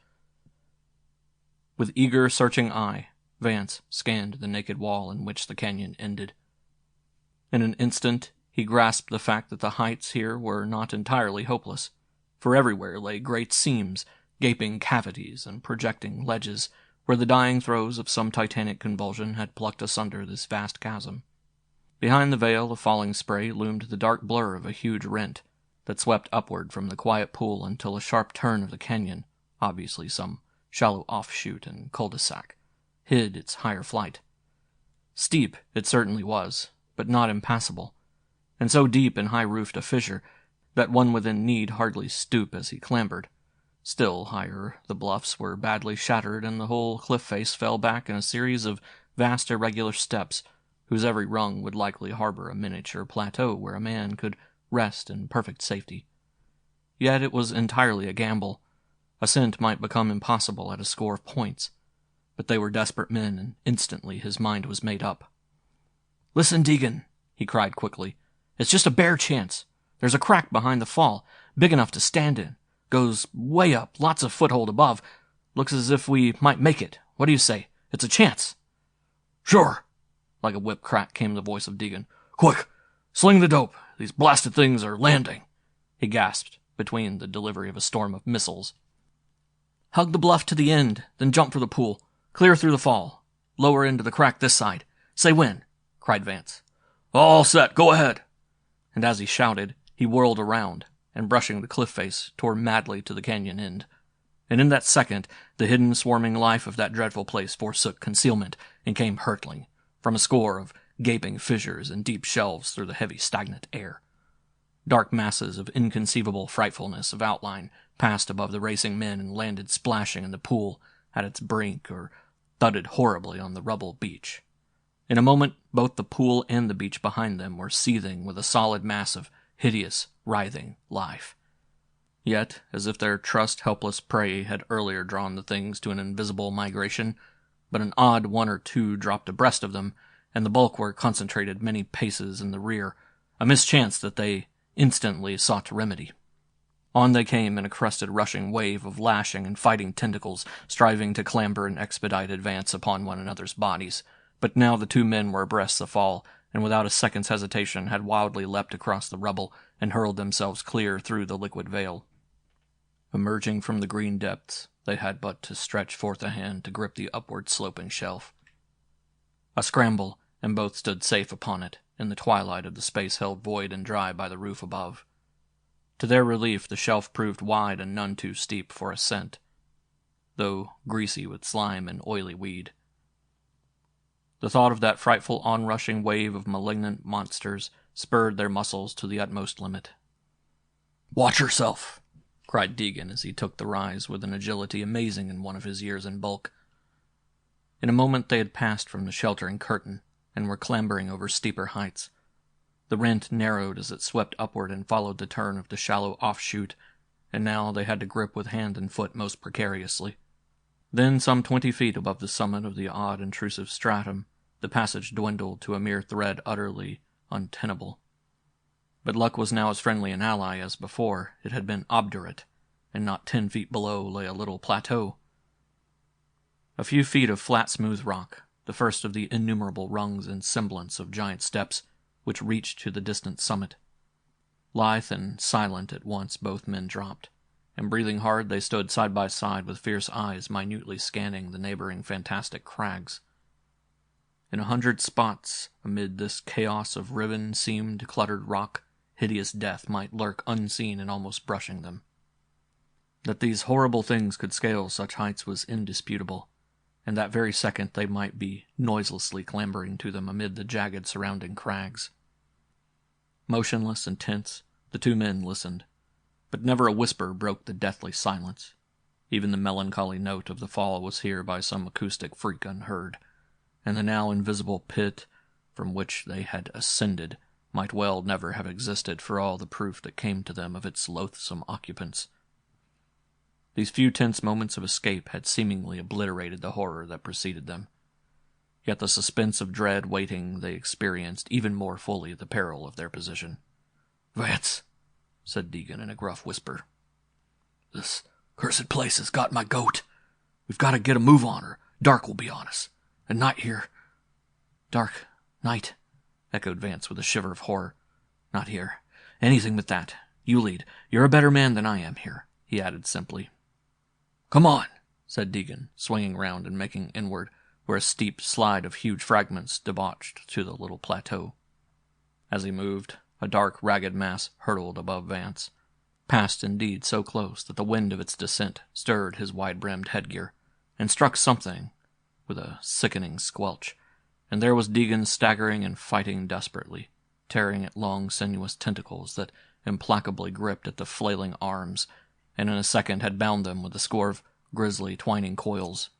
With eager, searching eye, Vance scanned the naked wall in which the canyon ended. In an instant, he grasped the fact that the heights here were not entirely hopeless, for everywhere lay great seams, gaping cavities, and projecting ledges, where the dying throes of some titanic convulsion had plucked asunder this vast chasm. Behind the veil of falling spray loomed the dark blur of a huge rent that swept upward from the quiet pool until a sharp turn of the canyon, obviously some shallow offshoot and cul-de-sac, hid its higher flight. Steep it certainly was, but not impassable, and so deep and high-roofed a fissure that one within need hardly stoop as he clambered. Still higher, the bluffs were badly shattered, and the whole cliff face fell back in a series of vast irregular steps, whose every rung would likely harbor a miniature plateau where a man could rest in perfect safety. Yet it was entirely a gamble. Ascent might become impossible at a score of points, but they were desperate men, and instantly his mind was made up. "Listen, Deegan," he cried quickly. "It's just a bare chance. There's a crack behind the fall, big enough to stand in. Goes way up, lots of foothold above. Looks as if we might make it. What do you say? It's a chance." "Sure." Like a whip crack came the voice of Deegan. "Quick! Sling the dope. These blasted things are landing," he gasped, between the delivery of a storm of missiles. "Hug the bluff to the end, then jump for the pool. Clear through the fall. Lower into the crack this side. Say when," cried Vance. "All set. Go ahead." And as he shouted, he whirled around, and brushing the cliff face, tore madly to the canyon end. And in that second, the hidden swarming life of that dreadful place forsook concealment and came hurtling, from a score of gaping fissures and deep shelves through the heavy, stagnant air. Dark masses of inconceivable frightfulness of outline passed above the racing men and landed splashing in the pool at its brink or thudded horribly on the rubble beach. In a moment, both the pool and the beach behind them were seething with a solid mass of hideous, writhing life. Yet, as if their trussed, helpless prey had earlier drawn the things to an invisible migration, but an odd one or two dropped abreast of them, and the bulk were concentrated many paces in the rear, a mischance that they instantly sought to remedy. On they came in a crested rushing wave of lashing and fighting tentacles, striving to clamber in expedite advance upon one another's bodies. But now the two men were abreast the fall, and without a second's hesitation had wildly leapt across the rubble and hurled themselves clear through the liquid veil. Emerging from the green depths, they had but to stretch forth a hand to grip the upward-sloping shelf. A scramble, and both stood safe upon it, in the twilight of the space held void and dry by the roof above. To their relief, the shelf proved wide and none too steep for ascent, though greasy with slime and oily weed. The thought of that frightful onrushing wave of malignant monsters spurred their muscles to the utmost limit. "Watch yourself!" cried Deegan as he took the rise with an agility amazing in one of his years in bulk. In a moment they had passed from the sheltering curtain and were clambering over steeper heights. The rent narrowed as it swept upward and followed the turn of the shallow offshoot, and now they had to grip with hand and foot most precariously. Then, some 20 feet above the summit of the odd, intrusive stratum, the passage dwindled to a mere thread utterly untenable. But luck was now as friendly an ally as before it had been obdurate, and not 10 feet below lay a little plateau. A few feet of flat, smooth rock, the first of the innumerable rungs and semblance of giant steps which reached to the distant summit. Lithe and silent at once both men dropped, and breathing hard they stood side by side with fierce eyes minutely scanning the neighboring fantastic crags. In 100 spots, amid this chaos of riven, seamed, cluttered rock, hideous death might lurk unseen and almost brushing them. That these horrible things could scale such heights was indisputable, and that very second they might be noiselessly clambering to them amid the jagged surrounding crags. Motionless and tense, the two men listened, but never a whisper broke the deathly silence. Even the melancholy note of the fall was here by some acoustic freak unheard, and the now invisible pit from which they had ascended might well never have existed for all the proof that came to them of its loathsome occupants. These few tense moments of escape had seemingly obliterated the horror that preceded them. Yet the suspense of dread waiting they experienced even more fully the peril of their position. "Vance," said Deegan in a gruff whisper, "this cursed place has got my goat. We've got to get a move on or dark will be on us. And night here." "Dark, night," echoed Vance with a shiver of horror. "Not here. Anything but that. You lead. You're a better man than I am here," he added simply. "Come on," said Deegan, swinging round and making inward, where a steep slide of huge fragments debauched to the little plateau. As he moved, a dark, ragged mass hurtled above Vance, passed indeed so close that the wind of its descent stirred his wide-brimmed headgear, and struck something with a sickening squelch, and there was Deegan staggering and fighting desperately, tearing at long, sinuous tentacles that implacably gripped at the flailing arms, and in a second had bound them with a score of grisly, twining coils,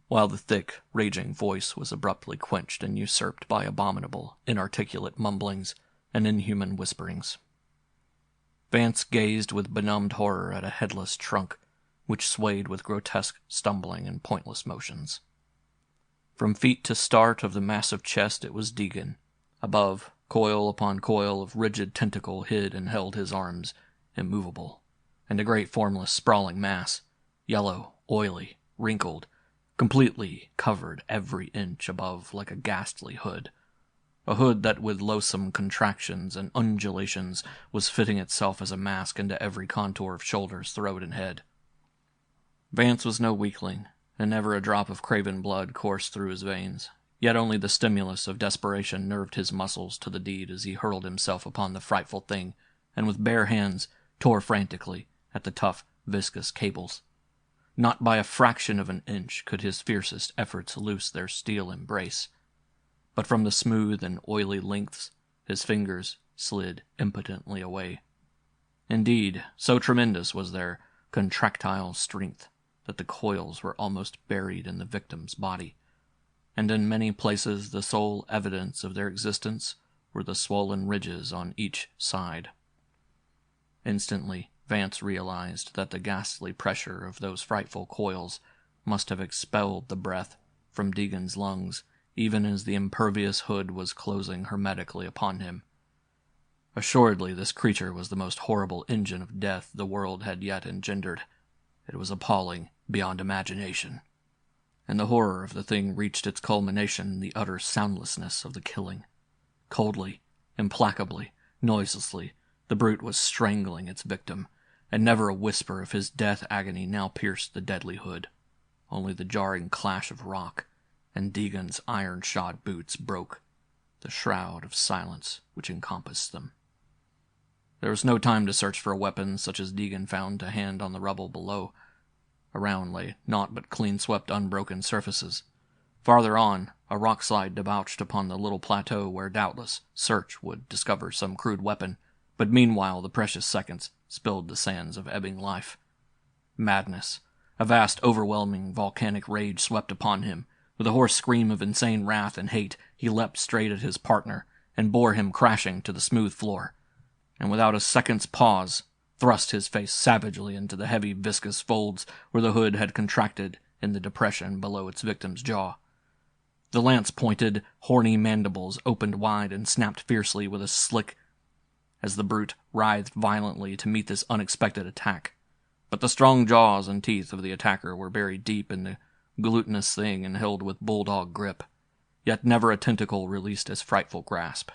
while the thick, raging voice was abruptly quenched and usurped by abominable, inarticulate mumblings and inhuman whisperings. Vance gazed with benumbed horror at a headless trunk, which swayed with grotesque stumbling and pointless motions. From feet to start of the massive chest it was Deegan. Above, coil upon coil of rigid tentacle hid and held his arms, immovable, and a great formless sprawling mass, yellow, oily, wrinkled, completely covered every inch above like a ghastly hood. A hood that with loathsome contractions and undulations was fitting itself as a mask into every contour of shoulders, throat, and head. Vance was no weakling, and never a drop of craven blood coursed through his veins, yet only the stimulus of desperation nerved his muscles to the deed as he hurled himself upon the frightful thing, and with bare hands tore frantically at the tough, viscous cables. Not by a fraction of an inch could his fiercest efforts loose their steel embrace. but from the smooth and oily lengths his fingers slid impotently away. Indeed, so tremendous was their contractile strength that the coils were almost buried in the victim's body, and in many places the sole evidence of their existence were the swollen ridges on each side. Instantly, Vance realized that the ghastly pressure of those frightful coils must have expelled the breath from Deegan's lungs, even as the impervious hood was closing hermetically upon him. Assuredly, this creature was the most horrible engine of death the world had yet engendered. It was appalling beyond imagination. And the horror of the thing reached its culmination in the utter soundlessness of the killing. Coldly, implacably, noiselessly, the brute was strangling its victim, and never a whisper of his death agony now pierced the deadly hood. Only the jarring clash of rock, and Deegan's iron-shod boots broke the shroud of silence which encompassed them. There was no time to search for a weapon such as Deegan found to hand on the rubble below. Around lay naught but clean-swept, unbroken surfaces. Farther on, a rock-slide debouched upon the little plateau where doubtless search would discover some crude weapon, but meanwhile the precious seconds spilled the sands of ebbing life. Madness, a vast, overwhelming, volcanic rage swept upon him. With a hoarse scream of insane wrath and hate, he leapt straight at his partner and bore him crashing to the smooth floor, and without a second's pause, thrust his face savagely into the heavy viscous folds where the hood had contracted in the depression below its victim's jaw. The lance-pointed, horny mandibles opened wide and snapped fiercely with a slick as the brute writhed violently to meet this unexpected attack. But the strong jaws and teeth of the attacker were buried deep in the glutinous thing and held with bulldog grip, yet never a tentacle released his frightful grasp.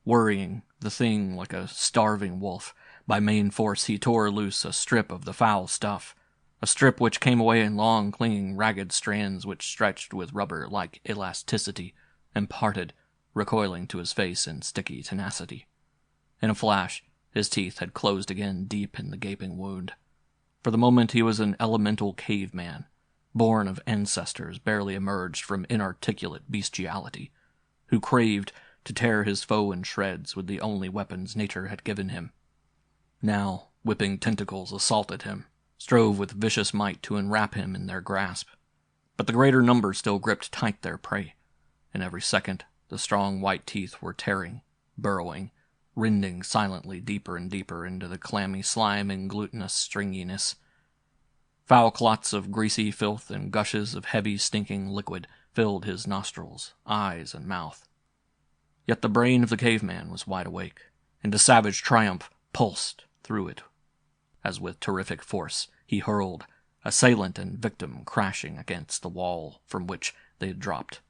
Worrying the thing like a starving wolf, by main force he tore loose a strip of the foul stuff, a strip which came away in long, clinging, ragged strands which stretched with rubber-like elasticity and parted, recoiling to his face in sticky tenacity. In a flash, his teeth had closed again deep in the gaping wound. For the moment he was an elemental caveman, born of ancestors barely emerged from inarticulate bestiality, who craved to tear his foe in shreds with the only weapons nature had given him. Now, whipping tentacles assaulted him, strove with vicious might to enwrap him in their grasp. But the greater number still gripped tight their prey, and every second the strong white teeth were tearing, burrowing, rending silently deeper and deeper into the clammy slime and glutinous stringiness. Foul clots of greasy filth and gushes of heavy, stinking liquid filled his nostrils, eyes, and mouth. Yet the brain of the caveman was wide awake, and a savage triumph pulsed through it, as with terrific force he hurled assailant and victim crashing against the wall from which they had dropped,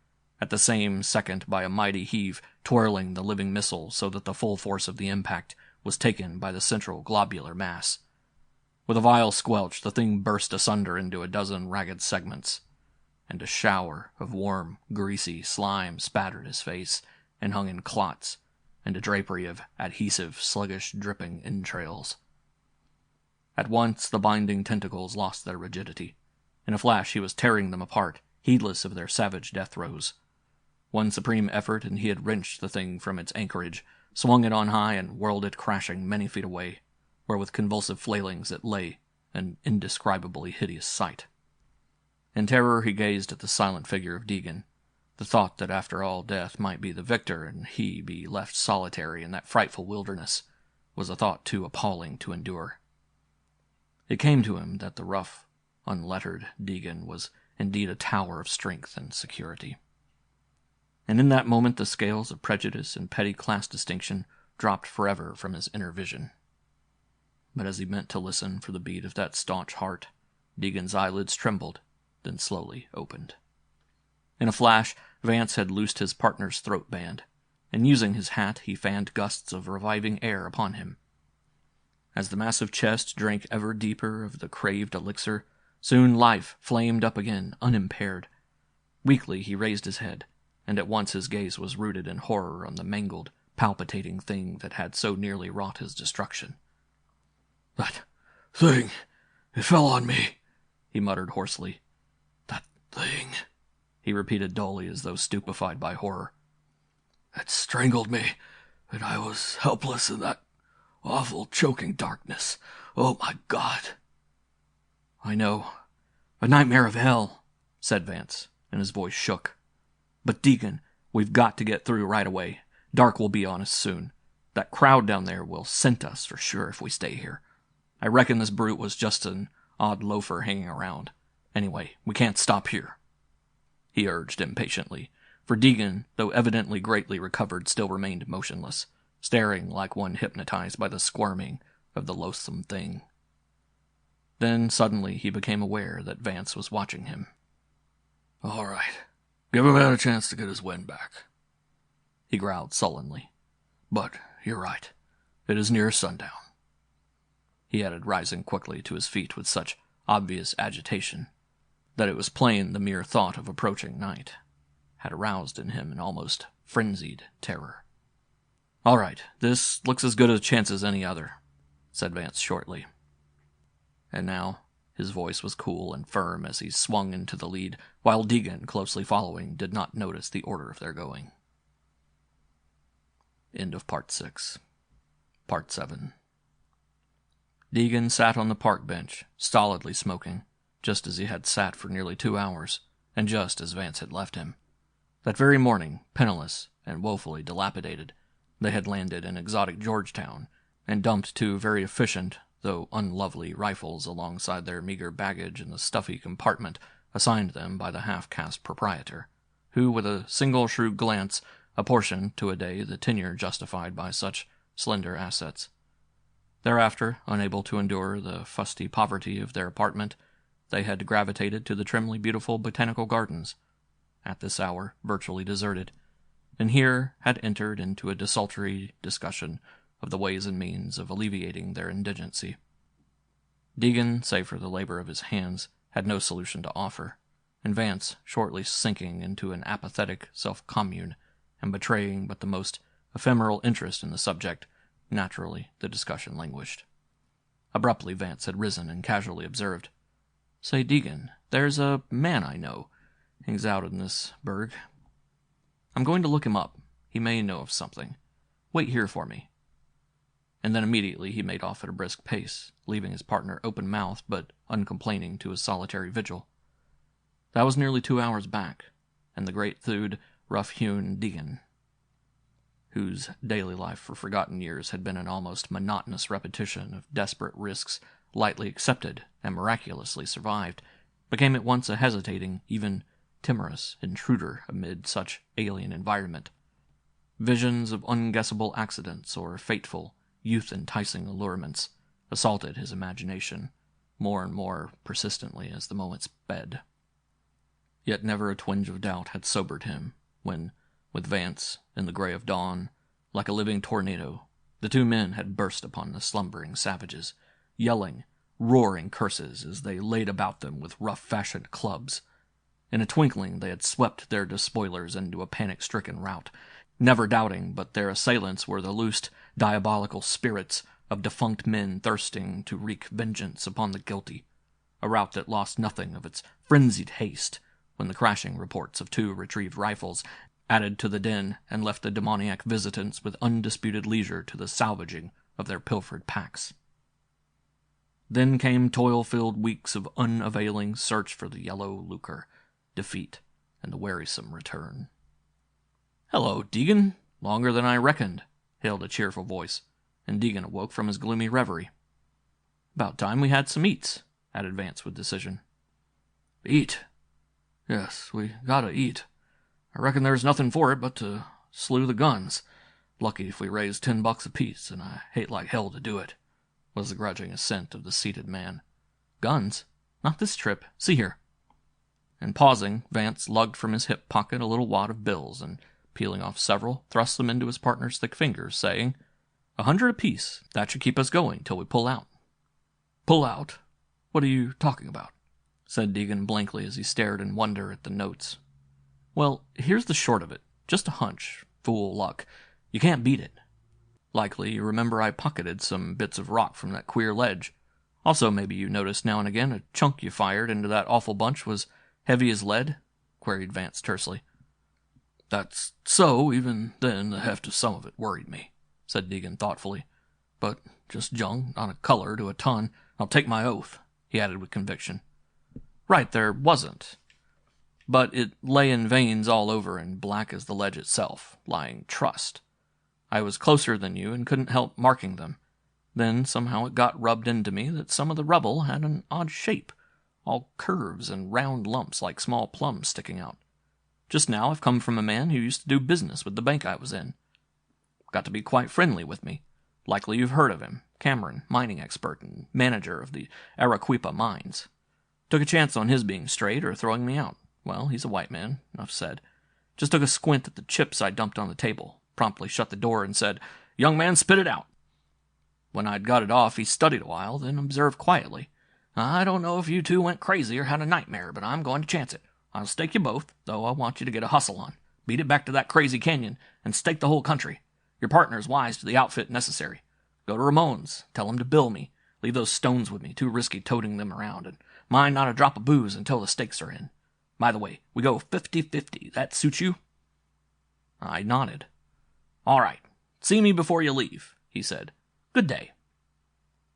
at the same second by a mighty heave twirling the living missile so that the full force of the impact was taken by the central globular mass. With a vile squelch, the thing burst asunder into a dozen ragged segments, and a shower of warm, greasy slime spattered his face and hung in clots and a drapery of adhesive, sluggish, dripping entrails. At once the binding tentacles lost their rigidity. In a flash he was tearing them apart, heedless of their savage death throes. One supreme effort and he had wrenched the thing from its anchorage, swung it on high, and whirled it crashing many feet away, where with convulsive flailings it lay, an indescribably hideous sight. In terror he gazed at the silent figure of Deegan. The thought that after all death might be the victor and he be left solitary in that frightful wilderness was a thought too appalling to endure. It came to him that the rough, unlettered Deegan was indeed a tower of strength and security. And in that moment the scales of prejudice and petty class distinction dropped forever from his inner vision. But as he bent to listen for the beat of that staunch heart, Deegan's eyelids trembled, then slowly opened. In a flash, Vance had loosed his partner's throat band, and using his hat he fanned gusts of reviving air upon him. As the massive chest drank ever deeper of the craved elixir, soon life flamed up again, unimpaired. Weakly he raised his head, and at once his gaze was rooted in horror on the mangled, palpitating thing that had so nearly wrought his destruction. "That thing, it fell on me," he muttered hoarsely. "That thing," he repeated dully as though stupefied by horror. It strangled me, and I was helpless in that awful choking darkness. Oh my God. I know. A nightmare of hell, said Vance, and his voice shook. But Deacon, we've got to get through right away. Dark will be on us soon. That crowd down there will scent us for sure if we stay here. I reckon this brute was just an odd loafer hanging around. Anyway, we can't stop here, he urged impatiently, for Deegan, though evidently greatly recovered, still remained motionless, staring like one hypnotized by the squirming of the loathsome thing. Then suddenly he became aware that Vance was watching him. All right, give him a chance to get his wind back, he growled sullenly. But you're right, it is near sundown, he added, rising quickly to his feet with such obvious agitation that it was plain the mere thought of approaching night had aroused in him an almost frenzied terror. All right, this looks as good a chance as any other, said Vance shortly. And now his voice was cool and firm as he swung into the lead, while Deegan, closely following, did not notice the order of their going. End of Part 6. Part 7. Deegan sat on the park bench, stolidly smoking, just as he had sat for nearly 2 hours, and just as Vance had left him. That very morning, penniless and woefully dilapidated, they had landed in exotic Georgetown and dumped 2 very efficient, though unlovely, rifles alongside their meager baggage in the stuffy compartment assigned them by the half-caste proprietor, who, with a single shrewd glance, apportioned to a day the tenure justified by such slender assets. Thereafter, unable to endure the fusty poverty of their apartment, they had gravitated to the trimly beautiful botanical gardens, at this hour virtually deserted, and here had entered into a desultory discussion of the ways and means of alleviating their indigency. Deegan, save for the labor of his hands, had no solution to offer, and Vance, shortly sinking into an apathetic self-commune and betraying but the most ephemeral interest in the subject, naturally the discussion languished. Abruptly Vance had risen and casually observed, "Say, Deegan, there's a man I know hangs out in this burg. I'm going to look him up. He may know of something. Wait here for me." And then immediately he made off at a brisk pace, leaving his partner open-mouthed but uncomplaining to his solitary vigil. That was nearly 2 hours back, and the great-thewed, rough-hewn Deegan, whose daily life for forgotten years had been an almost monotonous repetition of desperate risks lightly accepted and miraculously survived, became at once a hesitating, even timorous intruder amid such alien environment. Visions of unguessable accidents or fateful, youth-enticing allurements assaulted his imagination, more and more persistently as the moments sped. Yet never a twinge of doubt had sobered him when, with Vance, in the gray of dawn, like a living tornado, the 2 men had burst upon the slumbering savages, yelling, roaring curses as they laid about them with rough-fashioned clubs. In a twinkling they had swept their despoilers into a panic-stricken rout, never doubting but their assailants were the loosed, diabolical spirits of defunct men thirsting to wreak vengeance upon the guilty, a rout that lost nothing of its frenzied haste when the crashing reports of 2 retrieved rifles added to the din and left the demoniac visitants with undisputed leisure to the salvaging of their pilfered packs. Then came toil-filled weeks of unavailing search for the yellow lucre, defeat, and the wearisome return. "Hello, Deegan. Longer than I reckoned," hailed a cheerful voice, and Deegan awoke from his gloomy reverie. "About time we had some eats," added Vance with decision. "Eat? Yes, we gotta eat. I reckon there's nothing for it but to slew the guns. Lucky if we raise $10 apiece, and I hate like hell to do it," was the grudging assent of the seated man. "Guns? Not this trip. See here." And pausing, Vance lugged from his hip pocket a little wad of bills, and peeling off several, thrust them into his partner's thick fingers, saying, "$100 apiece. That should keep us going till we pull out." "Pull out? What are you talking about?" said Deegan blankly as he stared in wonder at the notes. "Well, here's the short of it. Just a hunch. Fool luck. You can't beat it. Likely you remember I pocketed some bits of rock from that queer ledge. Also maybe you noticed now and again a chunk you fired into that awful bunch was heavy as lead. queried Vance tersely. That's so. Even then, the heft of some of it worried me, said Deegan thoughtfully. But just junk, not a color to a ton. I'll take my oath, he added with conviction. Right, there wasn't. But it lay in veins all over and black as the ledge itself, lying trust. I was closer than you and couldn't help marking them. Then somehow it got rubbed into me that some of the rubble had an odd shape, all curves and round lumps like small plums sticking out. Just now I've come from a man who used to do business with the bank I was in. Got to be quite friendly with me. Likely you've heard of him. Cameron, mining expert and manager of the Arequipa mines. Took a chance on his being straight or throwing me out. Well, he's a white man, enough said. Just took a squint at the chips I dumped on the table, promptly shut the door and said, "Young man, spit it out." When I'd got it off, he studied a while, then observed quietly, "I don't know if you two went crazy or had a nightmare, but I'm going to chance it. I'll stake you both, though I want you to get a hustle on. Beat it back to that crazy canyon, and stake the whole country. Your partner's wise to the outfit necessary. Go to Ramon's, tell him to bill me. Leave those stones with me, too risky toting them around, and mind not a drop of booze until the stakes are in. By the way, we go 50-50. That suit you?" I nodded. "All right. See me before you leave," he said. "Good day."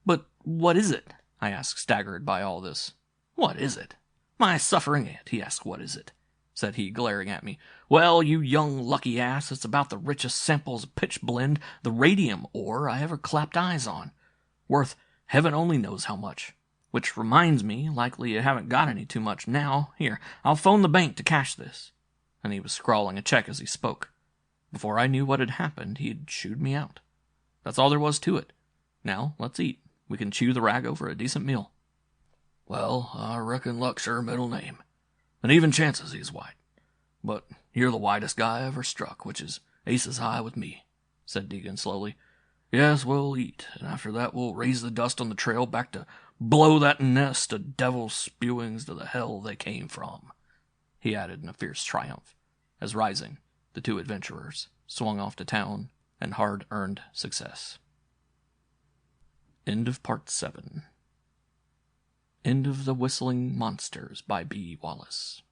"But what is it?" I asked, staggered by all this. "What is it? My suffering aunt," he asked. "What is it?" said he, glaring at me. "Well, you young lucky ass, it's about the richest samples of pitch blende, the radium ore, I ever clapped eyes on. Worth heaven only knows how much. Which reminds me, likely you haven't got any too much now. Here, I'll phone the bank to cash this." And he was scrawling a check as he spoke. Before I knew what had happened, he'd shooed me out. That's all there was to it. Now, let's eat. We can chew the rag over a decent meal. "Well, I reckon luck's your middle name. And even chances he's white. But you're the whitest guy I ever struck, which is aces high with me," said Deegan slowly. "Yes, we'll eat, and after that we'll raise the dust on the trail back to blow that nest of devil's spewings to the hell they came from," he added in a fierce triumph, as rising, the two adventurers swung off to town and hard-earned success. End of Part 7. End of The Whistling Monsters by B. Wallis.